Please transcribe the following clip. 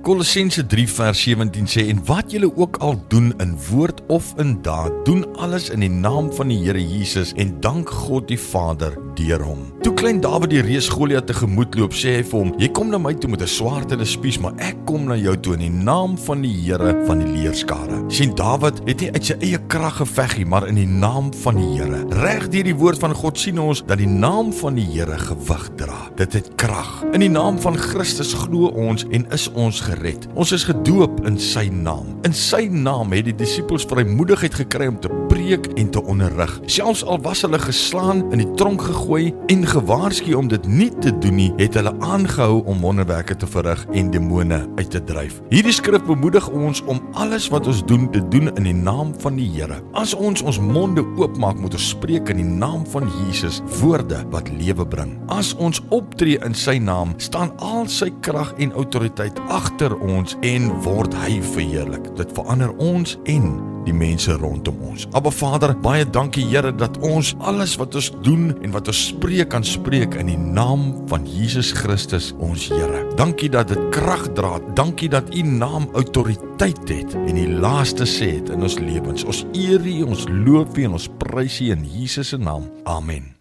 Kolossense 3 vers 17 sê, en wat julle ook al doen in woord of in daad, doen alles in die naam van die Here Jesus en dank God die Vader deur hom. Toe klein Dawid die reus Goliat tegemoet loop, sê hy vir hom, jy kom na my toe met 'n swaard en 'n spies, maar ek kom na jou toe in die naam van die Here van die leerskare. Sien, Dawid het nie uit sy eie krag geveg nie, maar in die naam van die Here. Reg deur die woord van God sien ons dat die naam van die Here gewig dra. Dit het krag. In die naam van Christus glo ons en is ons gered. Ons is gedoop in sy naam. In sy naam het die disippels vrymoedigheid gekry om te preek en te onderrig. Selfs al was hulle geslaan, in die tronk gegooi en gewaarsku om dit nie te doen nie, het hulle aangehou om wonderwerke te verrig en demone uit te dryf. Hierdie skrif bemoedig ons om alles wat ons doen te doen in die naam van die Here. As ons monde oopmaak, moet ons spreek in die naam van Jesus, woorde wat lewe bring. As ons optree in sy naam, staan al sy krag en autoriteit agter ons en word hy verheerlik. Dit verander ons en die mense rondom ons. Abba Vader, baie dankie Here dat ons alles wat ons doen en wat ons spreek kan spreek in die naam van Jesus Christus ons Here. Dankie dat dit krag dra. Dankie dat u naam autoriteit het en die laaste sê het in ons lewens. Ons eer u, ons loof u en ons prys u in Jesus se naam. Amen.